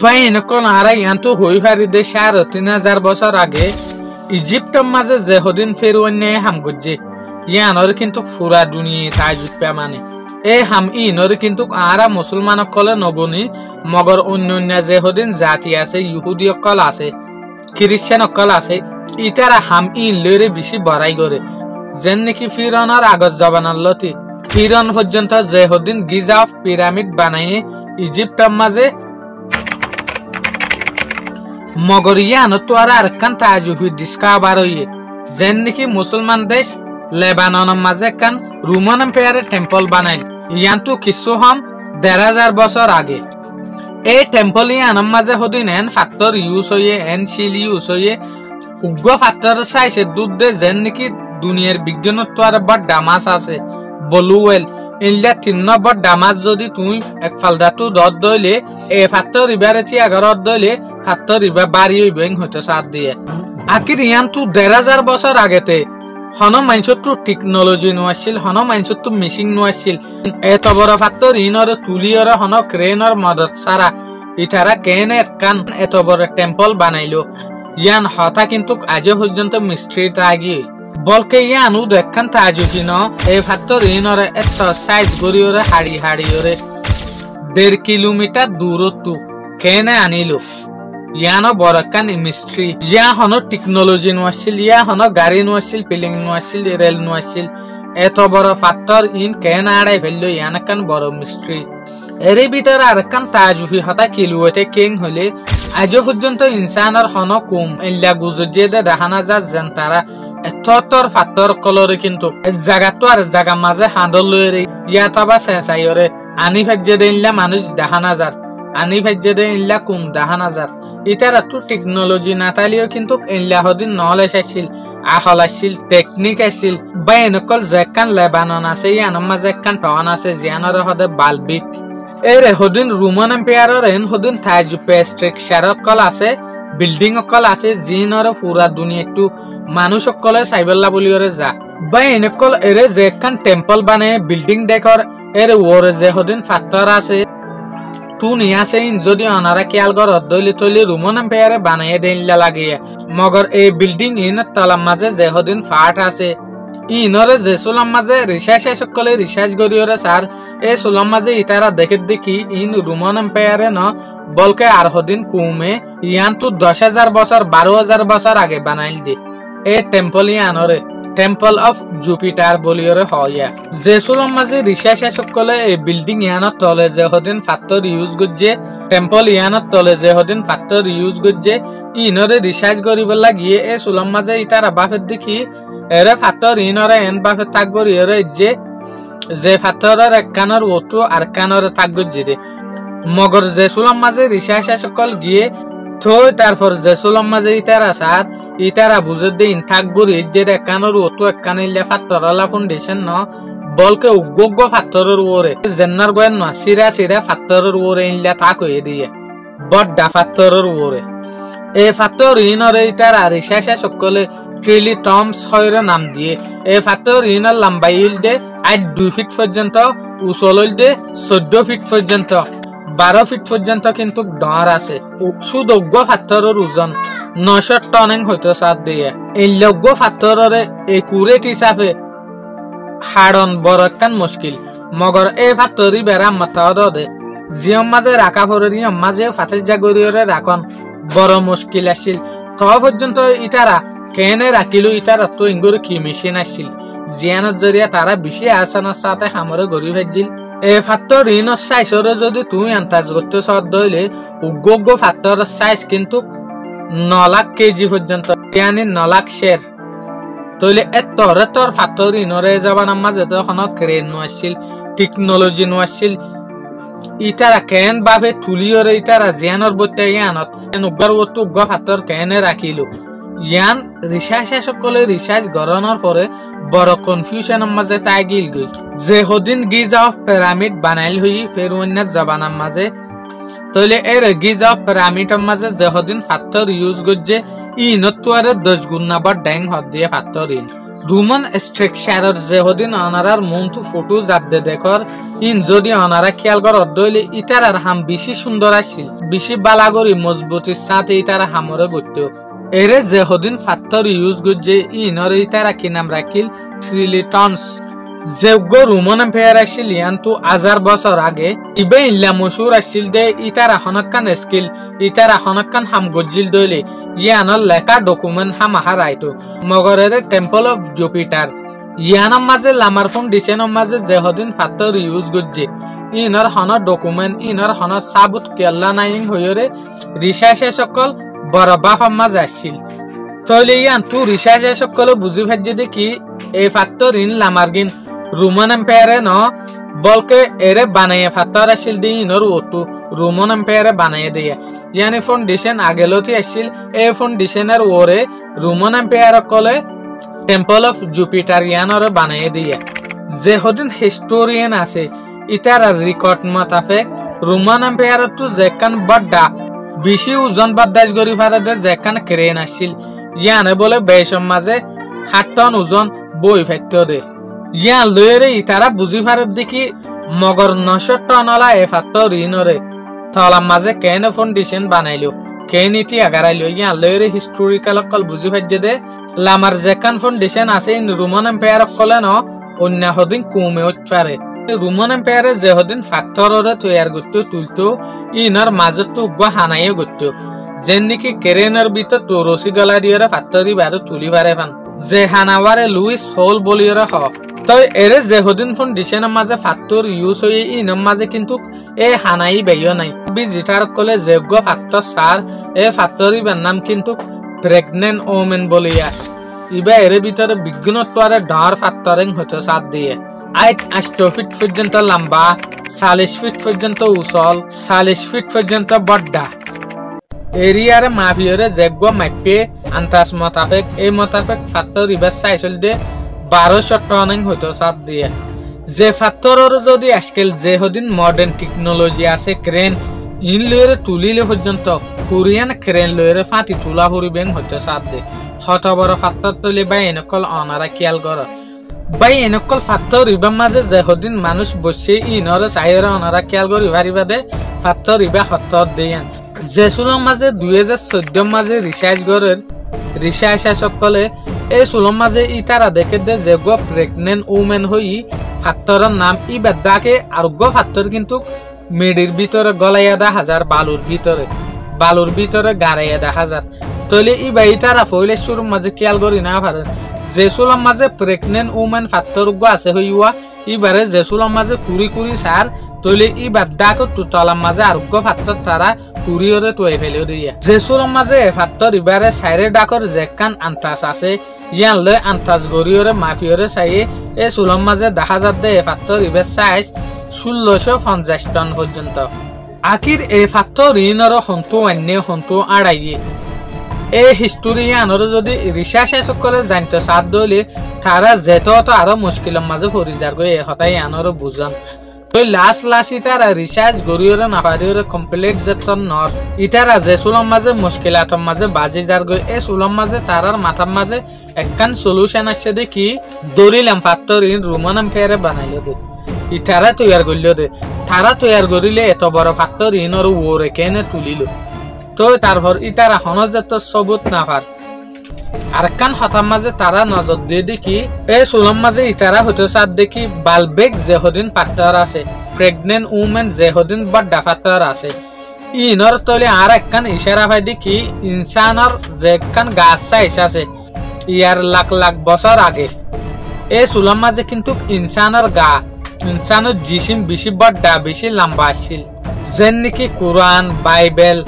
বাইন কোন আরা ইয়ান্তু হই ফারি দে ৩,৫০০ বছর আগে ইজিপ্টের মাঝে যে হদিন ফেরুয়ান্নে হাম গজ্জে ইয়ানর কিন্তু পুরা দুনিয়া তাজুদ পেমানে এ হাম ইনর কিন্তু আরা মুসলমান কলে নবনি মগর অন্য যে হদিন জাতি আছে ইহুদি কল আছে খ্রিস্টান কল আছে ইতারা হাম ইন লরে বেশি বড়াই করে যেন নাকি ফিরনের আগত জবানার লতি ফিরন পর্যন্ত যে হদিন গিজা অফ পিরামিড বানায়ে ইজিপ্টের মাঝে মগর ইয়ানো তো আর কান তাজুহি ডিসকাভার হইয়ে যেন নাকি মুসলমান দেশ লেবাননের মাঝে কান রোমান এম্পায়ারের টেম্পল বানাইল ইয়ান্তু কিছু হম ১,৫০০ বছর আগে এই টেম্পল ইয়ানোর মাঝে হদিন এন ফাত্তর ইউজ হইয়ে এন শিল ইউজ হইয়ে উগ্র ফাত্তর সাইছে দুধ দে যেন নাকি দুনিয়ার বিজ্ঞানত আর বড় ডামাস আছে বলুওয়েল ইল্লা ৩ নম্বর ডামাস যদি তুমি এক ফালদাতু দত দইলে এ ফাত্তর ইবারে থি আগরত দইলে ফাত্তর ইবা বাড়ি হইবেন হইতো সাথ দিয়ে আকির ইয়ান্তু ১,৫০০ বছর আগেতে হন মাইনসত্তু টেকনোলজি নোয়াছিল হন মাইনসত্তু মেশিন নোয়াছিল এত বড় ফাত্তর ইনর তুলিয়র হন ক্রেনর মদত সারা ইতারা কেনের কান এত বড় টেম্পল বানাইলো ইয়ান হতা কিন্তু আজ পর্যন্ত মিস্ট্রি তাগি বলকে ইয়ানু দেখান তাজুজি ন এই ফাত্তর ইনর এত সাইজ গরিয়রে হাড়ি হাড়িয়রে ১.৫ কিলোমিটার দূরত্ব কেনে আনিলো ইয়ানো বড়কান মিস্ট্রি ইয়া হন টেকনোলজি নোয়াছিল ইয়া হন গাড়ি নোয়াছিল প্লেন নোয়াছিল রেল নোয়াছিল এত বড় ফাত্তর ইন কেন আড়াই ফেললো ইয়ানকান বড় মিস্ট্রি এর ভিতরে আর কান তাজুফি হতা কিলুয়েতে কিং হলে আজ পর্যন্ত ইনসানের হন কুম ইল্লা গুজে দে দেখানা যা যেন তারা এতর ফাত্তর কলরে কিন্তু জায়গা তো আর জায়গা মাঝে হাঁদল লয়ে ইয়া তবা সেসাইরে আনি ফেজে দিনলা মানুষ দেখানা যার আনি ফেজে দে ইল্লা কুম দেখানা যার ইটার তো টেকনোলজি নাতালিও কিন্তু ইল্লা হদিন নলেজ আসছিল আহল আসছিল টেকনিক আসছিল বাইনকল যেকান লেবানন আছে ইয়ানোর মাঝে একখান টাউন আছে জিয়ানর হদে বালবিক এর হদিন রোমান এম্পায়ারের এন হদিন তাজুপে স্ট্রাকচার কল আছে বিল্ডিং কল আছে জিনর পুরা দুনিয়া একটু মানুষ কলে সাইবেল্লা বলিওরে যা বাইনকল এরে যেখান টেম্পল বানে বিল্ডিং দেখর এর ওরে যে হদিন ফাত্তর আছে যদি অনারা খেয়াল করত দইলে তৈলে রোমান এম্পায়ারে বানাইয়ে দিনলা লাগিয়ে মগর এই বিল্ডিং ইন তলার মাঝে যে হদিন ফাট আছে ইনরে যে সোলাম মাঝে রিসার্চ সকলে রিসার্চ করিওরে স্যার এই সোলাম মাঝে ইতারা দেখি ইন রোমান এম্পায়ারে ন বলকে আর হদিন কুমে ইয়ান তো ১০,০০০ বছর ১২,০০০ বছর আগে বানাইল দি এই টেম্পল ইয়ানরে টেম্পল অফ জুপিটার বলিওরে হইয়া যে সোলাম মাঝে রিসার্চ সকলে এই বিল্ডিং ইয়ানত তলে যে হদিন ফাত্তর ইউজ গজ্জে টেম্পল ইয়ানত তলে যে হদিন ফাত্তর ইউজ গজ্জে ইনরে রিসার্চ করিবলা গিয়ে এই সোলাম মাঝে ইতারা বাফের দেখি এরে ফাত্তর ইনরে এন বাফে তাক গরিয়রে যে ফাত্তরের এক কানর ওটু আর কানরে তাক গজ্জে দে মগর যে সোলাম মাঝে রিসার্চ সকল গিয়ে থই তারপর যে সোলাম মাঝে ইতারা বুঝে দে ইন থাক গরি যে কানর ওটু এক কানিলে ফাত্তরলা ফাউন্ডেশন ন বলকে উগ্গ ফাত্তরের ওরে জেন্নার গোয়েন ন সিরা ফাত্তরের ওরে ইনলা থাক হয়ে দিয়ে বড্ডা ফাত্তরের ওরে এই ফাত্তর ইনরে ইতারা রিসার্চ সকলে ট্রিলি টমস হয়রে নাম দিয়ে এই ফাত্তর ইনর লম্বাইল দে ২ ফিট পর্যন্ত উচল দে ১৪ ফিট পর্যন্ত ১২ ফিট পর্যন্ত কিন্তু ডর আছে সুদজ্ঞ ফাত্তরের ওজন ৯০০ টন হইতো সাত দিয়ে এই লজ্ঞ ফাত্তরের একুরেট হিসাবে হাড়ন বড় কান মুশকিল মগর এই ফাত্তরি বেড়া মাথা দে জিয়ম মাঝে রাখা ফরের ইয়ম মাঝে ফাতের জাগরিয়রে রাখন বড় মুশকিল আসছিল ত পর্যন্ত ইতারা কেনে রাখিল ইতারা তো ইঙ্গুর কি মেশিন আসছিল জিয়ানের জরিয়া তারা বেশি আসানোর সাথে হামরে গড়ি ফেলছিল এই ফাত্তর ইনর সাইজরে যদি তুমি আন্দাজ করতে সদ দইলে উগ্গ ফাত্তরের সাইজ কিন্তু ৯ লাখ কেজি পর্যন্ত ইয়ানি ৯ লাখ শের তইলে এতর ফাত্তর ইনরে জবানার মাঝে তখন ক্রেন নোয়াছিল টেকনোলজি নোয়াছিল ইতারা কেন ভাবে তুলিয়রে ইতারা জিয়ানর বইতে ইয়ানত উগ্র ফাত্তর কেনে রাখিল ইয়ান রিসার্চ সকলে রিসার্চ গড়ানোর পরে বড় কনফিউশনের মাঝে তাই গিল গই যে হদিন গিজা অফ পিরামিড বানাইল হই ফেরুয়ান্নার জবানার মাঝে তইলে এর গিজা অফ পিরামিডের মাঝে যে হদিন ফাত্তর ইউজ গজ্জে ইনত তোয়ারে ১০ গুণ নাবার ড্যাং হদ দিয়ে ফাত্তর ইন রোমান স্ট্রাকচারের যেহদিন অনারার মনটু ফটো যাতে দেখর ইন যদি অনারা খেয়াল করত দইলে ইটারার হাম বেশি সুন্দর আসছিল বেশি বালাগরি মজবুতির সাথে ইটারা হামরে গড়তেও এরে যেহদিন ফাত্তর ইউজ করছে ইনর ইটারা কি নাম রাখিল ট্রিলিটনস যেগো রোমান এম্পায়ার আসছিল ইয়ান্তু 1000 বছর আগে ইবে ইল্লা মশুর আসছিল দে ইটারা হনকান স্কিল ইটারা হনকান হাম গজ্জিল দইলে ইয়ানর লেখা ডকুমেন্ট হাম হারাইতো মগরের টেম্পল অফ জুপিটার ইয়ানার মাঝে লামার ফাউন্ডেশনের মাঝে যেহদিন ফাত্তর ইউজ করছে ইনর হন ডকুমেন্ট ইনর হন সাবুত কেল্লা নাইং হইরে রিসার্চে সকল বড় বাফার মাঝে আসছিল তইলে ইয়ান্তু রিসার্চে সকল বুঝি ভাজ্যে দেখি এই ফাত্তর ইন লামারগিন রোমান এম্পায়ারে ন বলকে এরে বানাইয়ে ফাত্তর আসছিল দি ইনর ওটু রোমান এম্পায়ারে বানাইয়ে দিয়ে ইয়ানি ফাউন্ডেশন আগেলতি আসছিল এই ফাউন্ডেশনের ওরে রোমান এম্পায়ার কলে টেম্পল অফ জুপিটার ইয়ানরে বানাইয়ে দিয়ে যে হদিন হিস্টোরিয়ান আছে ইটার রেকর্ড মোতাবেক রোমান এম্পায়ার তো যেকান বড়া বেশি ওজন বাদাজ গরি ফারাদের যেকান ক্রেন আসছিল ইয়ানে বলে বেশম মাঝে 7 টন ওজন বই ফাইত্য দে ইয়ান লয়েরে ইতারা বুঝি ফারত দেখি মগর 900 টন ওলা এ ফাত্তর ইনরে তলার মাঝে কেন ফাউন্ডেশন বানাইলো কেন ইতি আগারাইলো ইয়ান লয়েরে হিস্টোরিক্যাল কল বুঝি ফাইজে দে লামার যেকান ফাউন্ডেশন আছে ইন রোমান এম্পায়ার কলে ন অন্য হদিন কমে উঠপারে রোমান এম্পায়ারে যে হদিন ফাত্তররে তৈয়ার করতে তুলতো ইনর মাঝে তো উগ্র হানাইয়ে করতো যেন নাকি কেরেনের ভিতর তো রসি গলা দিয়ে ফাত্তরি বারে তুলি পারে পান যে হানাওয়ারে লুইস হোল বলিয়রে হ তো এরে যে হদিন ফাউন্ডেশনের মাঝে ফাত্তর ইউজ হয়ে ইনর মাঝে কিন্তু এ হানাই বেইও নাই বিজিটার কলে যোগ্য ফাত্তর সার এ ফাত্তরিবার নাম কিন্তু প্রেগনেন্ট ওমেন বলিয়া ইবা এর ভিতরে বিজ্ঞানত্বরে ডার ফাত্তরিং হতে সাথ দিয়ে 8 ফিট পর্যন্ত লম্বা 40 ফিট পর্যন্ত উসল 40 ফিট পর্যন্ত বড়া এরিয়ারে মাফিয়রে যেগো মাইপে আন্তাস মোতাবেক এই মোতাবেক ফাত্তর ইবার সাইকেল দিয়ে 1200 টনিং হতে সাথ দিয়ে যে ফাত্তরের যদি আজকাল যে হদিন মডার্ন টেকনোলজি আছে ক্রেন ইন লয়েরে তুলিলে পর্যন্ত কোরিয়ান ক্রেন লয়েরে ফাটি তুলা হরিবেন হতে সাথ দিয়ে হত বড় ফাত্তর তুলি বা এনেকল অনারা খেয়াল করে বাই এনেকল ফাত্তর ইবার মাঝে যে হদিন মানুষ বসে ইনরে চাইরে অনারা খেয়াল করি পারিবা দে ফাত্তর ইবা হত্তর দেন জেসুলর মাঝে 2014 মাঝে রিসার্চ গরের রিসার্চ সকলে এই সুলম মাঝে ইতারা দেখে দে যে গো প্রেগনেন্ট ওমেন হই ফাত্তরের নাম ই বেদাকে আর গো ফাত্তর কিন্তু মেডির ভিতরে গলাইয়া 1000 বালুর ভিতরে গাড়াইয়া 1000 তলে ই বাই ইতারা ফইলে শুরু মাঝে খেয়াল করি না পারে জেসুলর মাঝে প্রেগনেন্ট ওমেন ফাত্তর গো আছে হইয়া ইবারে জেসুলর মাঝে কুরি সার তলে ই বেদাকে তুতলার মাঝে আর গো ফাত্তর তারা কুরিয়রে তোয়ে ফেলে দিয়া জেসুলর মাঝে ফাত্তর ইবারে সাইরে ডাকর যেকান আন্তাস আছে ইয়ান লয় আন্তাস গরিয়রে মাফিয়রে চাইয়ে এ সুলম মাঝে 10,000 দে ফাত্তর ইবার সাইজ 1650 টন পর্যন্ত আখির এই ফাত্তর ইনর হন্তু অন্য হন্তু আড়াইয়ে এই হিস্টোরিয়ানর যদি রিসার্চ সকলে জানতে সাথ দইলে তারা যেত আরো মুশকিলের মাঝে পড়ি যার গো হতাই আনর বুঝান তো লাস্ট ইতারা রিসার্চ গরিয়রে নাপারিয়রে কমপ্লিট যেতন নর ইতারা যে সুলম মাঝে মুশকিলাতর মাঝে বাজি যার গই এই সুলম মাঝে তারার মাথার মাঝে একখান সলিউশন আসছে দেখি দরিলাম ফাত্তর ইন রোমান এম্পায়ারে বানাইলো দে ইতারা তৈয়ার করল দে তারা তৈয়ার করিলে এত বড় ফাত্তর ইনর ওরে কেনে তুলিল তো তারপর ইতারা হনজেত সবুত না পার আর কান হতার মাঝে তারা নজর দিয়ে দেখি এই সুলম মাঝে ইতারা হতে সাথ দেখি বালবেগ যেহদিন ফাত্তর আছে প্রেগনেন্ট উমেন যেহদিন বড় ফাত্তর আছে ইনর তলে আর একখান ইশারা পাই দেখি ইনসানর যেখান গাছ সাইজ আছে ইয়ার লাখ লাখ বছর আগে এই সুলম মাঝে কিন্তু ইনসানর গা ইনসানের জিসিম বেশি বড় বেশি লম্বা আসছিল যেন নাকি কোরআন বাইবেল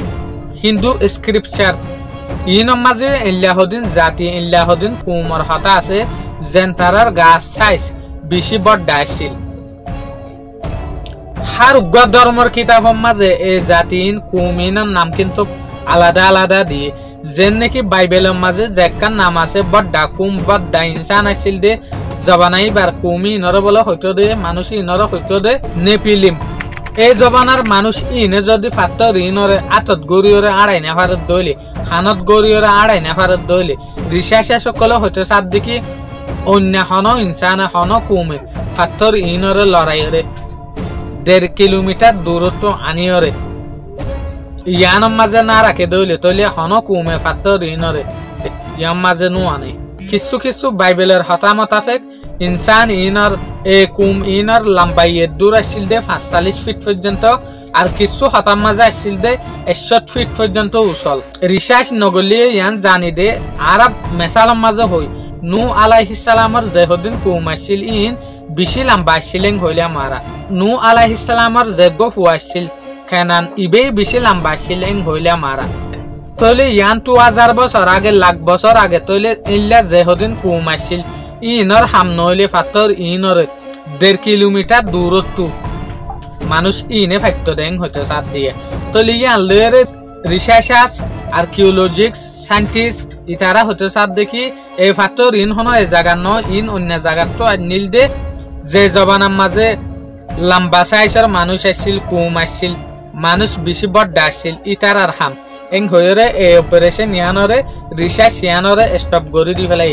হিন্দু স্ক্রিপচার ইনর মাঝে ইল্লাহদিন জাতি ইল্লাহদিন কুমর হতা আছে যেন তারার গাছ সাইজ বেশি বড় আসছিল হার উগ্র ধর্মের কিতাবের মাঝে এই জাতিন কুমিনের নাম কিন্তু আলাদা আলাদা দিয়ে যেন নাকি বাইবেলের মাঝে যেকান নাম আছে বড় কুম বড় ইনসান আসছিল দে জবানাই বার কুমি ইনর বলে হইতো দে মানুষ ইনর হইতো দে নেপিলিম এই জবানার মানুষ ইনে যদি ফাত্তর ইনরে আতত গরিয়রে আড়াই না ভারত দইলে হানত গরিয়রে আড়াই না ভারত দইলে রিসার্চ সকলে হইতো সাত দেখি অন্য হন ইনসান হন কুমে ফাত্তর ইনরে লড়াইরে 1.5 কিলোমিটার দূরত্ব আনিয়রে ইয়ান মাঝে না রাখে দইলে তলে হন কুমে ফাত্তর ইনরে ইয়াম মাঝে নু আনে কিছু কিছু বাইবেলের হতা মোতাবেক ইনসান ইনর কুম ইনর লম্বাইয়ের দূর আসছিল দে 45 ফিট পর্যন্ত আর কিছু হতাম মাঝে আসছিল দে 61 ফিট পর্যন্ত উচল রিসার্চ নগলিয়ে ইয়ান জানি দে আরব মেসালম মাঝে হই নু আলাইহিস সালামর যেহদিন কুম আসছিল ইন বেশি লম্বা আসছিলেন হইলে মারা নু আলাইহিস সালামর যেগ ফুয়াছিল কেনান ইবে বেশি লম্বা আসছিলেন হইলে মারা তলে ইয়ান 2000 বছর আগে লাখ বছর আগে তলে ইল্লা যেহদিন কুম আসছিল ইনর হাম নইলে ফাত্তর ইনর 1.5 কিলোমিটার দূরত্ব মানুষ ইনে ফাইত্য দেন হইতে সাথ দিয়ে তলে ইয়ান লয়ের রিসার্চার্স আর্কিওলজিক্স সায়েন্টিস্ট ইতারা হইতে সাথ দেখি এই ফাত্তর ইন হন এই জায়গা ন ইন অন্য জায়গা তো নীল দে যে জবানার মাঝে লম্বা সাইজের মানুষ আসছিল কুম আসছিল মানুষ বেশি বড় আসছিল ইতারার হাম এং হইরে এই অপারেশন ইয়ানরে রিসার্চ ইয়ানরে স্টপ করে দি ফেলাই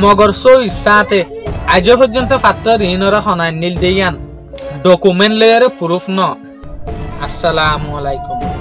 মগর সো ইচ্ছাতে আজ পর্যন্ত ফাত্তর ইনরে হনায় নীল দেয়ান ডকুমেন্ট লয়ের প্রুফ ন আসসালামু আলাইকুম।